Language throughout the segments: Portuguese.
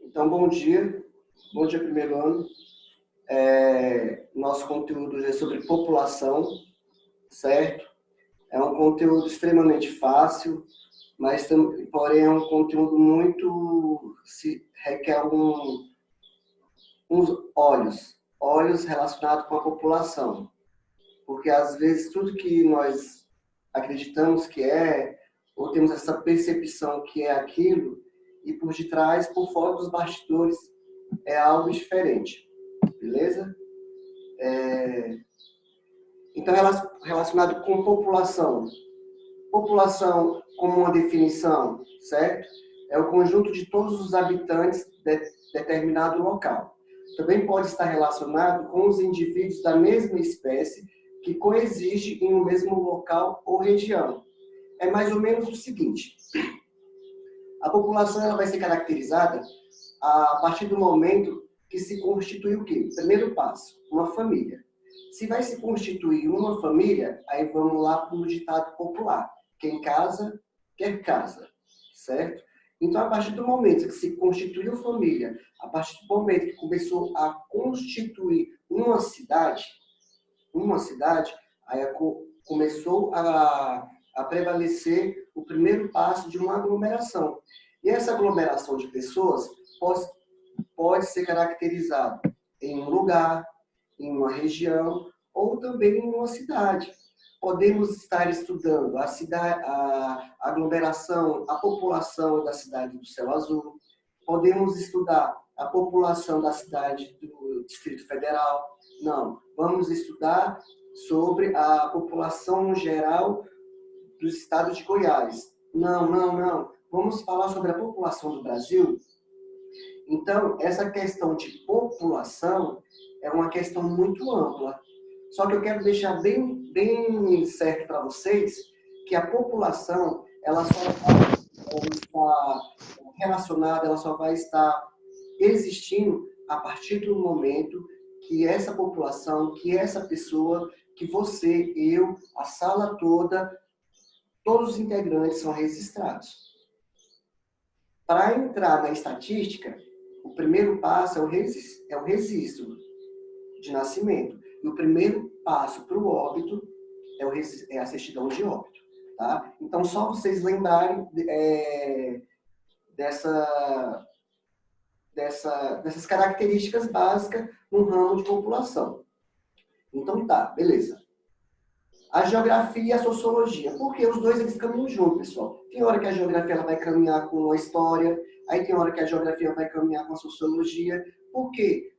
Então, bom dia primeiro ano. Nosso conteúdo é sobre população, certo? É um conteúdo extremamente fácil, mas porém é um conteúdo requer uns olhos relacionados com a população, porque às vezes tudo que nós acreditamos que ou temos essa percepção que é aquilo, e por detrás, por fora dos bastidores, é algo diferente, beleza? Então, relacionado com população. População, como uma definição, certo? É o conjunto de todos os habitantes de determinado local. Também pode estar relacionado com os indivíduos da mesma espécie que coexistem em um mesmo local ou região. É mais ou menos o seguinte: a população ela vai ser caracterizada a partir do momento que se constitui o quê? Primeiro passo, uma família. Se vai se constituir uma família, aí vamos lá para o ditado popular: quem casa, quer casa, certo? Então, a partir do momento que se constituiu família, a partir do momento que começou a constituir uma cidade, aí começou a prevalecer o primeiro passo de uma aglomeração. E essa aglomeração de pessoas pode ser caracterizada em um lugar, em uma região ou também em uma cidade. Podemos estar estudando a aglomeração, a população da cidade do Céu Azul. Podemos estudar a população da cidade do Distrito Federal. Não, vamos estudar sobre a população geral do estado de Goiás. Não. Vamos falar sobre a população do Brasil. Então, essa questão de população é uma questão muito ampla. Só que eu quero deixar bem certo para vocês que a população, ela só vai estar relacionada, ela só vai estar existindo a partir do momento que essa população, que essa pessoa, que você, eu, a sala toda, todos os integrantes são registrados. Para entrar na estatística, o primeiro passo é o registro de nascimento. E o primeiro passo para o óbito é a certidão de óbito. Tá? Então, só vocês lembrarem dessas características básicas no ramo de população. Então, tá, beleza. A geografia e a sociologia. Porque os dois eles caminham juntos, pessoal. Tem hora que a geografia ela vai caminhar com a história, aí tem hora que a geografia vai caminhar com a sociologia. Por quê?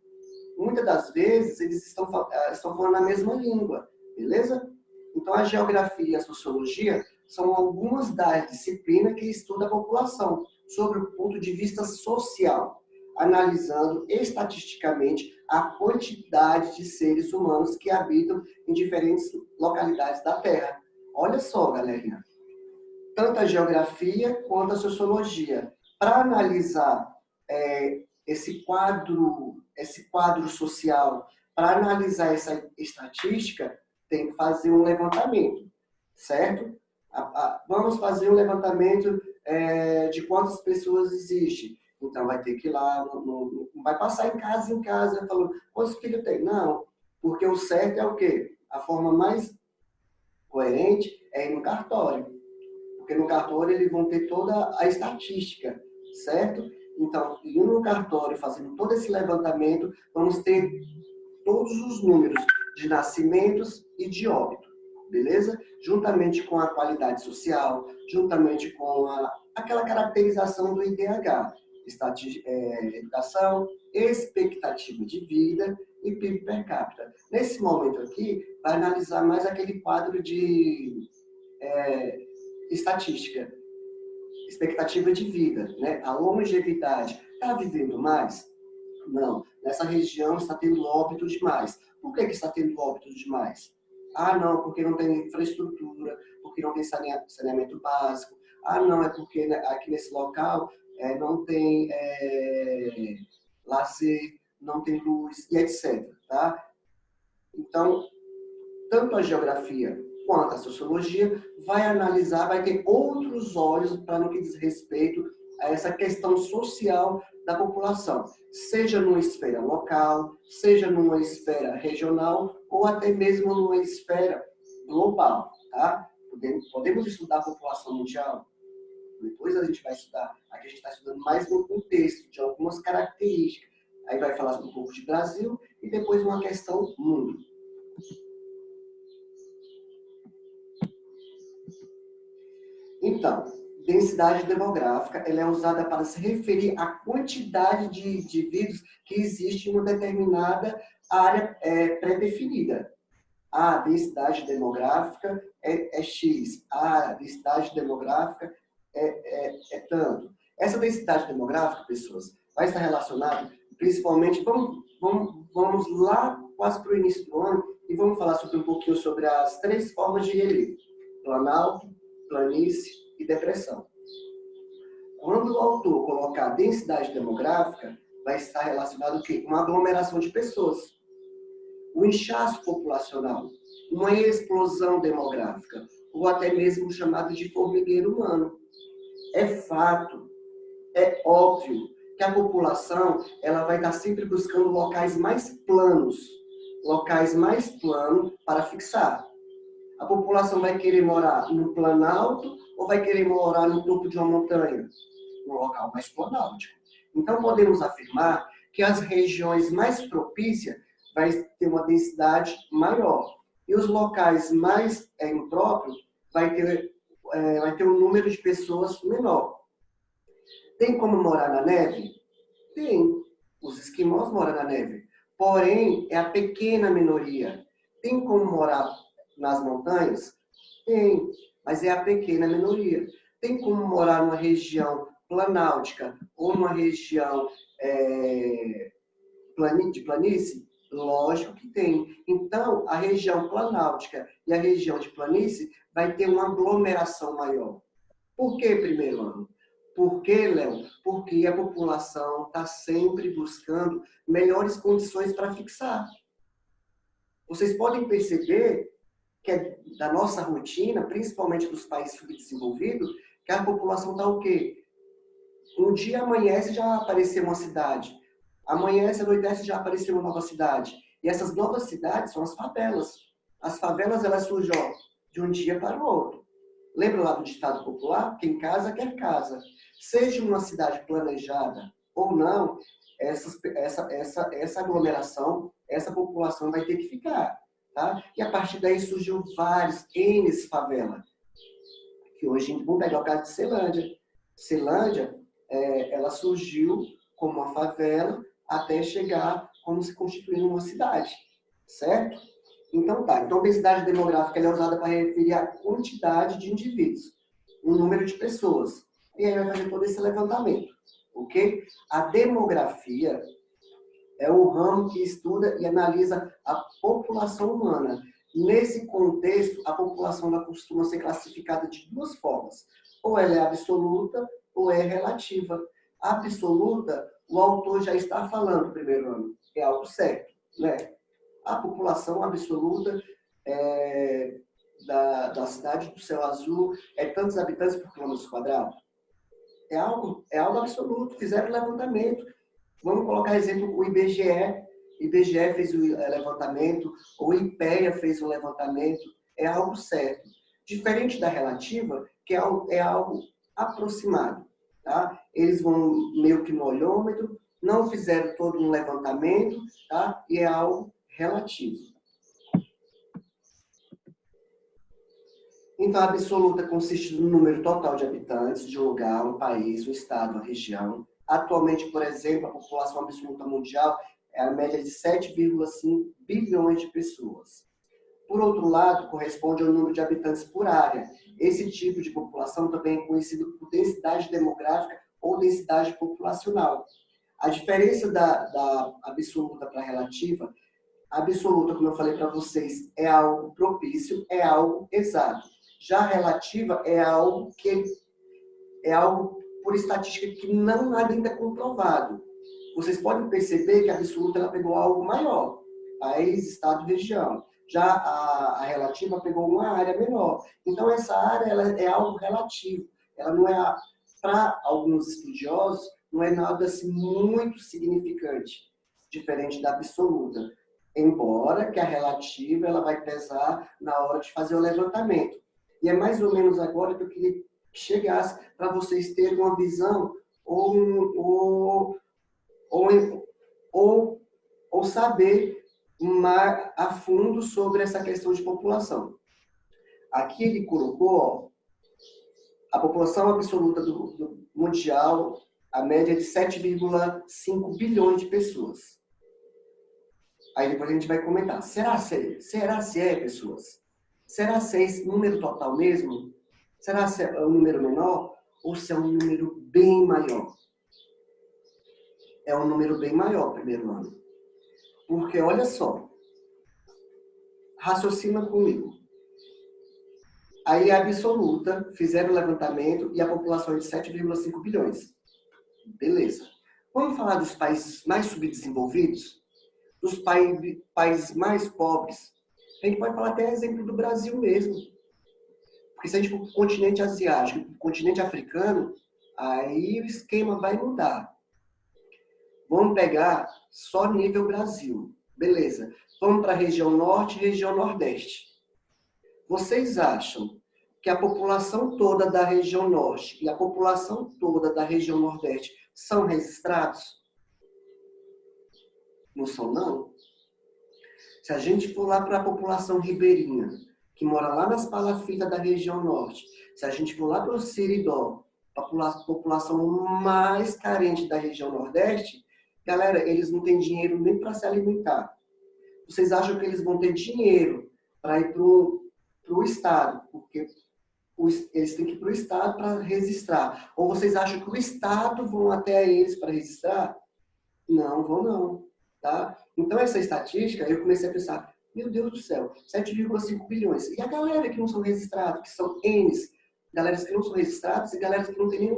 Muitas das vezes eles estão falando a mesma língua, beleza? Então, a geografia e a sociologia são algumas das disciplinas que estudam a população, sobre o ponto de vista social, analisando estatisticamente a quantidade de seres humanos que habitam em diferentes localidades da Terra. Olha só, galerinha. Tanto a geografia quanto a sociologia. Para analisar esse quadro social, para analisar essa estatística, tem que fazer um levantamento, certo? Vamos fazer um levantamento de quantas pessoas existem. Então, vai ter que ir lá, não vai passar em casa, falando, quantos filhos tem? Não, porque o certo é o quê? A forma mais coerente é ir no cartório. Porque no cartório eles vão ter toda a estatística, certo? Então, indo no cartório, fazendo todo esse levantamento, vamos ter todos os números de nascimentos e de óbito, beleza? Juntamente com a qualidade social, juntamente com aquela caracterização do IDH, educação, expectativa de vida e PIB per capita. Nesse momento aqui, vai analisar mais aquele quadro de estatística, expectativa de vida, né? A longevidade. Está vivendo mais? Não. Nessa região está tendo óbitos demais. Por que está tendo óbitos demais? Ah, não, porque não tem infraestrutura, porque não tem saneamento básico. Ah, não, é porque aqui nesse local não tem lazer, não tem luz, e etc. Tá? Então, tanto a geografia quanto a sociologia vai analisar, vai ter outros olhos para no que diz respeito a essa questão social da população, seja numa esfera local, seja numa esfera regional ou até mesmo numa esfera global, tá? Podemos estudar a população mundial? Depois a gente vai estudar. Aqui a gente está estudando mais no contexto de algumas características. Aí vai falar um pouco de Brasil e depois uma questão mundo. Então, densidade demográfica ela é usada para se referir à quantidade de indivíduos que existe em uma determinada área pré-definida. A densidade demográfica é X, a densidade demográfica é tanto. Essa densidade demográfica, pessoas, vai estar relacionada principalmente, vamos lá quase para o início do ano e vamos falar um pouquinho sobre as 3 formas de relevo: planalto, planície e depressão. Quando o autor colocar densidade demográfica, vai estar relacionado o quê? Uma aglomeração de pessoas, o inchaço populacional, uma explosão demográfica, ou até mesmo chamado de formigueiro humano. É fato, é óbvio que a população ela vai estar sempre buscando locais mais planos para fixar. A população vai querer morar no planalto ou vai querer morar no topo de uma montanha? No local mais planáltico. Então, podemos afirmar que as regiões mais propícias vai ter uma densidade maior. E os locais mais impróprios vai ter um número de pessoas menor. Tem como morar na neve? Tem. Os esquimós moram na neve. Porém, é a pequena minoria. Tem como morar nas montanhas? Tem, mas é a pequena minoria. Tem como morar numa região planáltica ou numa região de planície? Lógico que tem. Então, a região planáltica e a região de planície vai ter uma aglomeração maior. Por que primeiro ano? Por que, Léo? Porque a população está sempre buscando melhores condições para fixar. Vocês podem perceber que é da nossa rotina, principalmente dos países subdesenvolvidos, que a população está o quê? Um dia amanhece e já apareceu uma cidade. Amanhece, anoitece e já apareceu uma nova cidade. E essas novas cidades são as favelas. As favelas, elas surgem de um dia para o outro. Lembra lá do ditado popular? Quem casa, quer casa. Seja uma cidade planejada ou não, essa aglomeração, essa população vai ter que ficar. Tá? E a partir daí surgiu vários N favelas. Que hoje, vamos pegar o caso de Ceilândia. Ceilândia, ela surgiu como uma favela até chegar como se constituir uma cidade. Certo? Então tá. Então a densidade demográfica é usada para referir a quantidade de indivíduos, o número de pessoas. E aí vai fazer todo esse levantamento. Ok? A demografia é o ramo que estuda e analisa a população humana. Nesse contexto, a população ela costuma ser classificada de 2 formas. Ou ela é absoluta ou é relativa. A absoluta, o autor já está falando no primeiro ano. É algo certo, né? A população absoluta da cidade do Céu Azul é tantos habitantes por quilômetro quadrado. É algo absoluto. Fizeram levantamento. Vamos colocar exemplo o IBGE. O IBGE fez o levantamento, ou o IPEA fez o levantamento. É algo certo. Diferente da relativa, que é algo aproximado. Tá? Eles vão meio que no olhômetro, não fizeram todo um levantamento, tá? E é algo relativo. Então, a absoluta consiste no número total de habitantes de um lugar, um país, um estado, uma região. Atualmente, por exemplo, a população absoluta mundial é a média de 7,5 bilhões de pessoas. Por outro lado, corresponde ao número de habitantes por área. Esse tipo de população também é conhecido por densidade demográfica ou densidade populacional. A diferença da absoluta para a relativa, a absoluta, como eu falei para vocês, é algo propício, é algo exato. Já a relativa é algo por estatística que não nada ainda é comprovado. Vocês podem perceber que a absoluta ela pegou algo maior, país, estado, região. Já a relativa pegou uma área menor. Então, essa área ela é algo relativo. Ela não é, para alguns estudiosos, não é nada assim muito significante, diferente da absoluta. Embora que a relativa ela vai pesar na hora de fazer o levantamento. E é mais ou menos agora que eu queria que chegasse para vocês terem uma visão ou saber mais a fundo sobre essa questão de população. Aqui ele colocou, ó, a população absoluta do mundial, a média é de 7,5 bilhões de pessoas. Aí depois a gente vai comentar, será se é pessoas? Será se é esse número total mesmo? Será se é um número menor? Ou se é um número bem maior? É um número bem maior, primeiro ano. Porque, olha só, raciocina comigo. Aí a absoluta, fizeram o levantamento e a população é de 7,5 bilhões. Beleza. Vamos falar dos países mais subdesenvolvidos? Dos países mais pobres? A gente pode falar até exemplo do Brasil mesmo. Porque se a gente for para o continente asiático, para o continente africano, aí o esquema vai mudar. Vamos pegar só nível Brasil. Beleza. Vamos para a região norte e região nordeste. Vocês acham que a população toda da região norte e a população toda da região nordeste são registrados? Não são, não? Se a gente for lá para a população ribeirinha, que mora lá nas palafitas da região norte, se a gente for lá para o Seridó, a população mais carente da região nordeste, galera, eles não têm dinheiro nem para se alimentar. Vocês acham que eles vão ter dinheiro para ir para o Estado? Porque eles têm que ir para o Estado para registrar. Ou vocês acham que o Estado vão até eles para registrar? Não, vão não. Tá? Então, essa estatística, eu comecei a pensar, meu Deus do céu, 7,5 bilhões. E a galera que não são registrados, que são N's, galera que não são registrados e galera que não tem nem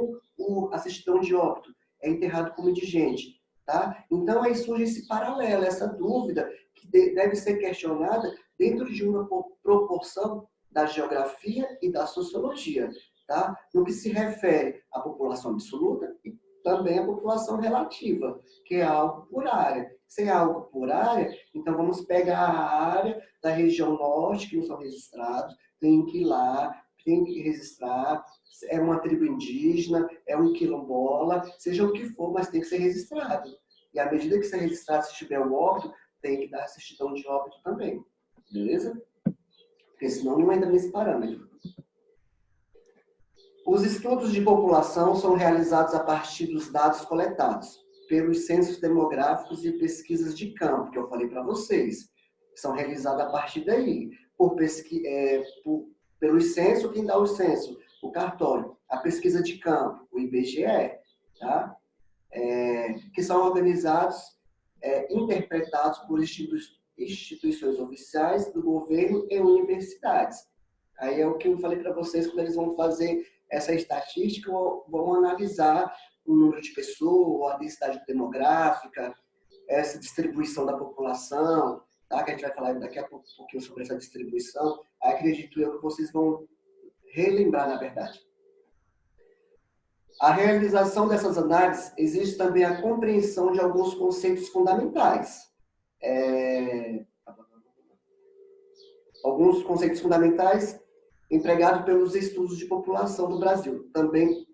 a certidão de óbito, é enterrado como indigente. Tá? Então, aí surge esse paralelo, essa dúvida que deve ser questionada dentro de uma proporção da geografia e da sociologia, tá? No que se refere à população absoluta e também à população relativa, que é algo por área. Se é algo por área, então vamos pegar a área da região norte, que não são registrados, tem que ir lá, tem que registrar, é uma tribo indígena, é um quilombola, seja o que for, mas tem que ser registrado. E à medida que ser registrado, se tiver o óbito, tem que dar a certidão de óbito também. Beleza? Porque senão não entra nesse parâmetro. Os estudos de população são realizados a partir dos dados coletados pelos censos demográficos e pesquisas de campo, que eu falei para vocês. São realizados a partir daí. Pelos censos, quem dá o censo? O cartório. A pesquisa de campo, o IBGE, tá? Que são organizados, interpretados por instituições oficiais do governo e universidades. Aí é o que eu falei para vocês, quando eles vão fazer essa estatística, vão analisar o número de pessoas, a densidade demográfica, essa distribuição da população, tá? Que a gente vai falar daqui a pouco um pouquinho sobre essa distribuição. Aí acredito eu que vocês vão relembrar, na verdade. A realização dessas análises exige também a compreensão de alguns conceitos fundamentais. Alguns conceitos fundamentais empregados pelos estudos de população do Brasil. Também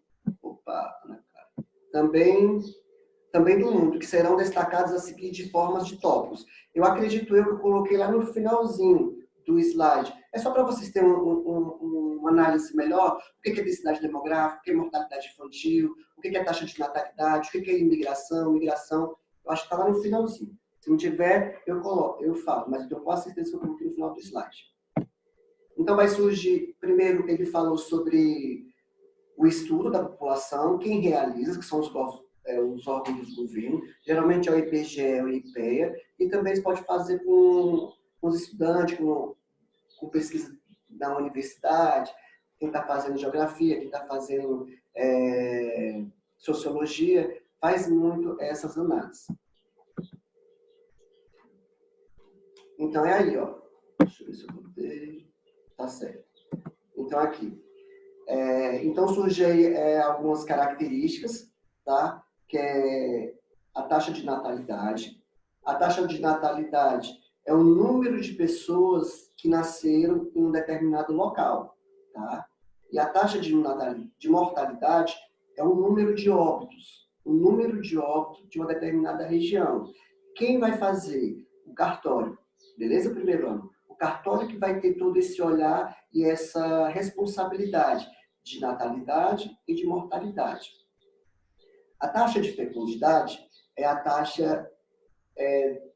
do mundo, que serão destacados a seguir de formas de tópicos. Eu acredito que eu coloquei lá no finalzinho do slide. É só para vocês terem uma análise melhor. O que é densidade demográfica, o que é mortalidade infantil, o que é taxa de natalidade, o que é imigração, migração. Eu acho que está lá no finalzinho. Se não tiver, eu falo, mas eu tenho quase certeza que eu coloquei no final do slide. Então vai surgir, primeiro ele falou sobre o estudo da população, quem realiza, que são os órgãos do governo, geralmente é o IBGE, o IPEA, e também se pode fazer com os estudantes, com pesquisa na universidade, quem está fazendo geografia, quem está fazendo sociologia, faz muito essas análises. Então é aí, ó. Deixa eu ver se eu botei. Tá certo. Então aqui. Então surgem aí algumas características, tá? que é a taxa de natalidade. A taxa de natalidade é o número de pessoas que nasceram em um determinado local, tá? E a taxa de mortalidade é o número de óbitos, o número de óbitos de uma determinada região. Quem vai fazer? O cartório, beleza? Primeiro ano. O cartório que vai ter todo esse olhar e essa responsabilidade de natalidade e de mortalidade. A taxa de fecundidade é a taxa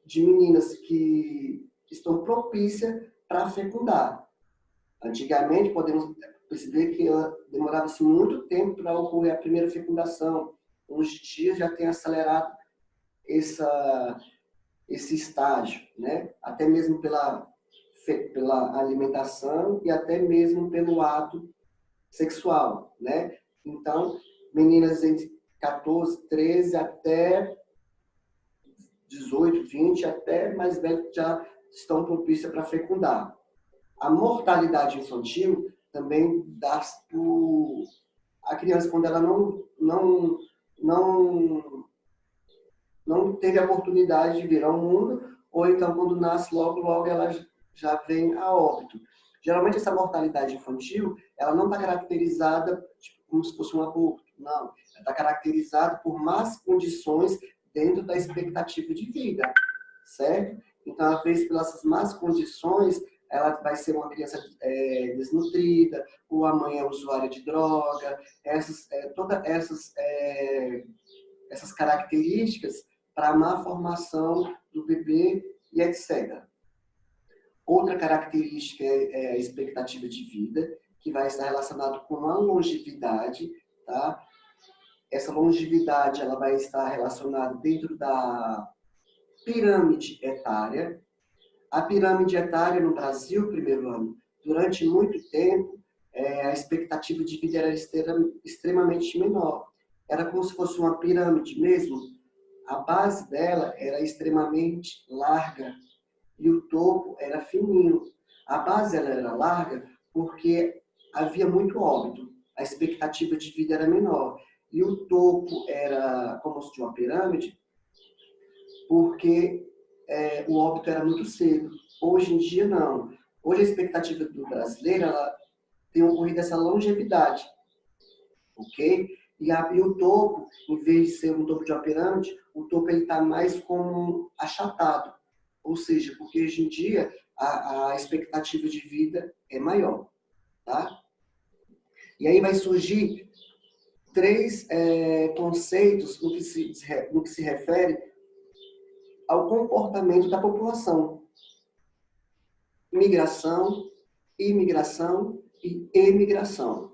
de meninas que estão propícias para fecundar. Antigamente, podemos perceber que demorava-se muito tempo para ocorrer a primeira fecundação. Uns dias já tem acelerado esse estágio, né? Até mesmo pela alimentação e até mesmo pelo ato sexual, né? Então, meninas entre 14, 13 até 18, 20, até mais velhas já estão propícias para fecundar. A mortalidade infantil também dá por a criança quando ela não teve a oportunidade de vir ao mundo, ou então quando nasce logo ela já vem a óbito. Geralmente essa mortalidade infantil, ela não está caracterizada como se fosse um aborto, não. Ela está caracterizada por más condições dentro da expectativa de vida, certo? Então, às vezes, pelas más condições, ela vai ser uma criança desnutrida, ou a mãe é usuária de droga, todas essas características para a má formação do bebê e etc. Outra característica é a expectativa de vida, que vai estar relacionado com a longevidade, tá? Essa longevidade ela vai estar relacionada dentro da pirâmide etária. A pirâmide etária no Brasil, primeiro ano, durante muito tempo, a expectativa de vida era extremamente menor. Era como se fosse uma pirâmide mesmo. A base dela era extremamente larga e o topo era fininho. A base ela era larga porque havia muito óbito. A expectativa de vida era menor. E o topo era como se de uma pirâmide, porque o óbito era muito cedo. Hoje em dia, não. Hoje a expectativa do brasileiro ela tem ocorrido essa longevidade, ok? E o topo, em vez de ser um topo de uma pirâmide, o topo está mais como achatado. Ou seja, porque hoje em dia a expectativa de vida é maior, tá? E aí vai surgir três conceitos no que se refere ao comportamento da população: migração, imigração e emigração.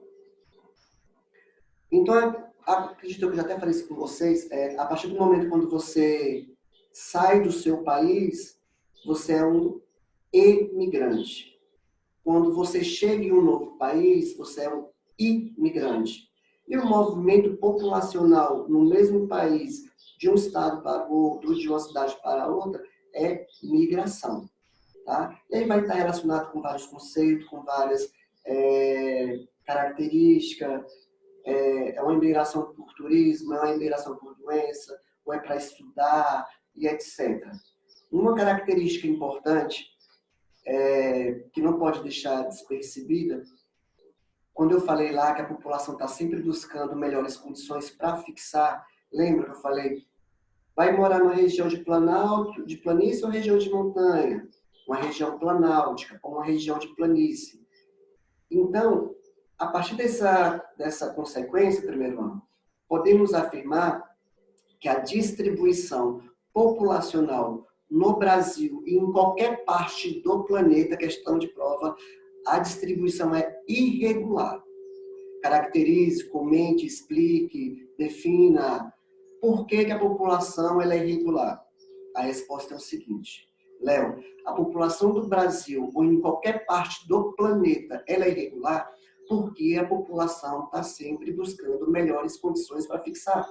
Então, acredito que eu já até falei isso com vocês, a partir do momento quando você sai do seu país, você é um emigrante. Quando você chega em um novo país, você é um imigrante. E o movimento populacional no mesmo país, de um estado para o outro, de uma cidade para outra, é migração. Tá? E aí vai estar relacionado com vários conceitos, com várias características. É uma imigração por turismo, é uma imigração por doença, ou é para estudar, e etc. Uma característica importante, que não pode deixar despercebida, quando eu falei lá que a população está sempre buscando melhores condições para fixar, lembra que eu falei, vai morar numa região de planalto, de planície ou região de montanha? Uma região planáltica ou uma região de planície. Então, a partir dessa consequência, primeiro ano, podemos afirmar que a distribuição populacional no Brasil e em qualquer parte do planeta, questão de prova, a distribuição é irregular. Caracterize, comente, explique, defina por que a população ela é irregular. A resposta é o seguinte: Léo, a população do Brasil ou em qualquer parte do planeta ela é irregular porque a população está sempre buscando melhores condições para fixar.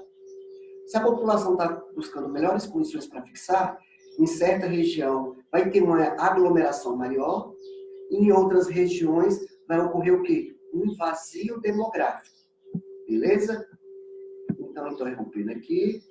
Se a população está buscando melhores condições para fixar, em certa região vai ter uma aglomeração maior, e em outras regiões vai ocorrer o quê? Um vazio demográfico. Beleza? Então, interrompendo aqui.